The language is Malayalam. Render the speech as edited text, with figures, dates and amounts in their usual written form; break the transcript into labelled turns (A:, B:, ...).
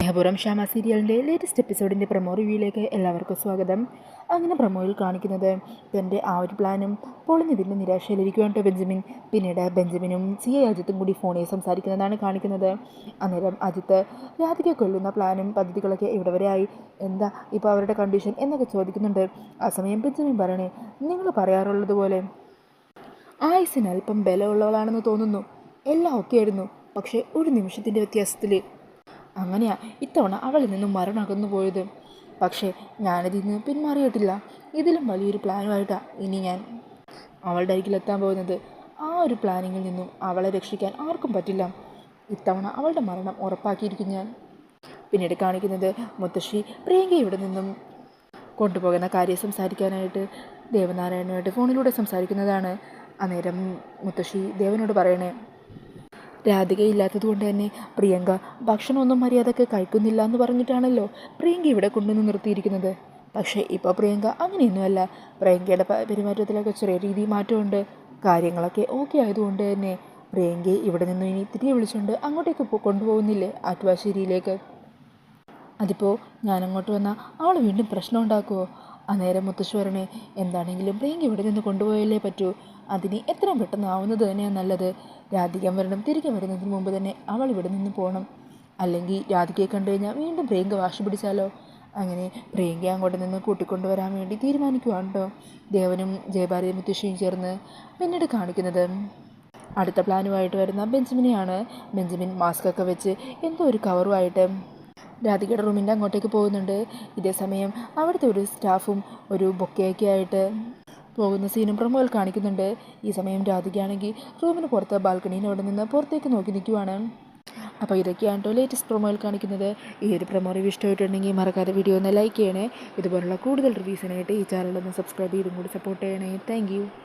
A: സ്നേഹപൂർവ്വം ശ്യാമ സീരിയലിൻ്റെ ലേറ്റസ്റ്റ് എപ്പിസോഡിൻ്റെ പ്രൊമോ റിവ്യൂയിലേക്ക് എല്ലാവർക്കും സ്വാഗതം. അങ്ങനെ പ്രൊമോയിൽ കാണിക്കുന്നത് തൻ്റെ ആ ഒരു പ്ലാനും പൊളിഞ്ഞതിൻ്റെ നിരാശയിലിരിക്കുകയാണ് ബെഞ്ചമിൻ. പിന്നീട് ബെഞ്ചമിനും സിയ അജിത്തും കൂടി ഫോണിൽ സംസാരിക്കുന്നതാണ് കാണിക്കുന്നത്. അന്നേരം അജിത്ത് രാധികയെ കൊല്ലുന്ന പ്ലാനും പദ്ധതികളൊക്കെ ഇവിടെ വരെ ആയി, എന്താ ഇപ്പോൾ അവരുടെ കണ്ടീഷൻ എന്നൊക്കെ ചോദിക്കുന്നുണ്ട്. ആ സമയം ബെഞ്ചമിൻ പറയണേ, നിങ്ങൾ പറയാറുള്ളത് പോലെ ആയുസിന് അല്പം ബലമുള്ളവളാണെന്ന് തോന്നുന്നു. എല്ലാം ഒക്കെ ആയിരുന്നു, പക്ഷേ ഒരു നിമിഷത്തിൻ്റെ വ്യത്യാസത്തിൽ അങ്ങനെയാ ഇത്തവണ അവളിൽ നിന്നും മരണം അകന്നു പോയത്. പക്ഷേ ഞാനതിൽ നിന്ന് പിന്മാറിയിട്ടില്ല. ഇതിലും വലിയൊരു പ്ലാനുമായിട്ടാണ് ഇനി ഞാൻ അവളുടെ അരികിലെത്താൻ പോകുന്നത്. ആ ഒരു പ്ലാനിങ്ങിൽ നിന്നും അവളെ രക്ഷിക്കാൻ ആർക്കും പറ്റില്ല. ഇത്തവണ അവളുടെ മരണം ഉറപ്പാക്കിയിരിക്കും ഞാൻ. പിന്നീട് കാണിക്കുന്നത് മുത്തശ്ശി പ്രിയങ്ക ഇവിടെ നിന്നും കൊണ്ടുപോകുന്ന കാര്യം സംസാരിക്കാനായിട്ട് ദേവനാരായണനുമായിട്ട് ഫോണിലൂടെ സംസാരിക്കുന്നതാണ്. അന്നേരം മുത്തശ്ശി ദേവനോട് പറയണേ, രാധികയില്ലാത്തത് കൊണ്ട് തന്നെ പ്രിയങ്ക ഭക്ഷണമൊന്നും മര്യാദക്ക് കഴിക്കുന്നില്ല എന്ന് പറഞ്ഞിട്ടാണല്ലോ പ്രിയങ്ക ഇവിടെ കൊണ്ടുവന്ന് നിർത്തിയിരിക്കുന്നത്. പക്ഷേ ഇപ്പോൾ പ്രിയങ്ക അങ്ങനെയൊന്നുമല്ല. പ്രിയങ്കയുടെ പെരുമാറ്റത്തിലൊക്കെ ചെറിയ രീതിയിൽ മാറ്റമുണ്ട്. കാര്യങ്ങളൊക്കെ ഓക്കെ ആയതുകൊണ്ട് തന്നെ പ്രിയങ്കയെ ഇവിടെ നിന്നും ഇനി തിരികെ വിളിച്ചുകൊണ്ട് അങ്ങോട്ടേക്ക് കൊണ്ടുപോകുന്നില്ലേ, ആറ്റുവാശ്ശേരിയിലേക്ക്. അതിപ്പോൾ ഞാനങ്ങോട്ട് വന്നാൽ അവൾ വീണ്ടും പ്രശ്നം ഉണ്ടാക്കുമോ? അന്നേരം മുത്തശ്ശി പറയണേ, എന്താണെങ്കിലും പ്രിയങ്ക ഇവിടെ നിന്ന് കൊണ്ടുപോയല്ലേ പറ്റൂ. അതിന് എത്രയും പെട്ടെന്ന് ആവുന്നത് തന്നെയാണ് നല്ലത്. രാധിക വരണം, തിരികെ വരുന്നതിന് മുമ്പ് തന്നെ അവൾ ഇവിടെ നിന്ന് പോകണം. അല്ലെങ്കിൽ രാധികയെ കണ്ടു കഴിഞ്ഞാൽ വീണ്ടും പ്രിയങ്ക വാശി പിടിച്ചാലോ. അങ്ങനെ പ്രിയങ്ക അങ്ങോട്ട് നിന്ന് കൂട്ടിക്കൊണ്ടുവരാൻ വേണ്ടി തീരുമാനിക്കുവാണ് കേട്ടോ ദേവനും ജയഭാരതി മുത്തശ്ശിയും ചേർന്ന്. പിന്നീട് കാണിക്കുന്നത് അടുത്ത പ്ലാനുമായിട്ട് വരുന്ന ബെഞ്ചമിനെയാണ്. ബെഞ്ചമിൻ മാസ്കൊക്കെ വെച്ച് എന്തോ ഒരു കവറുമായിട്ട് രാധികയുടെ റൂമിൻ്റെ അങ്ങോട്ടേക്ക് പോകുന്നുണ്ട്. ഇതേ സമയം അവിടുത്തെ ഒരു സ്റ്റാഫും ഒരു ബൊക്കെയൊക്കെ ആയിട്ട് പോകുന്ന സീനും പ്രൊമോയിൽ കാണിക്കുന്നുണ്ട്. ഈ സമയം രാധികയാണെങ്കിൽ റൂമിന് പുറത്ത് ബാൽക്കണീൻ്റെ അവിടെ നിന്ന് പുറത്തേക്ക് നോക്കി നിൽക്കുവാണ്. അപ്പോൾ ഇതൊക്കെയാണ് കേട്ടോ ലേറ്റസ്റ്റ് പ്രൊമോയിൽ കാണിക്കുന്നത്. ഈ ഒരു പ്രൊമോ റിവ്യൂ ഇഷ്ടമായിട്ടുണ്ടെങ്കിൽ മറക്കാതെ വീഡിയോ ഒന്ന് ലൈക്ക് ചെയ്യണേ. ഇതുപോലുള്ള കൂടുതൽ റിവ്യൂസിനായിട്ട് ഈ ചാനലൊന്ന് സബ്സ്ക്രൈബ് ചെയ്തും കൂടി സപ്പോർട്ട് ചെയ്യണേ. താങ്ക്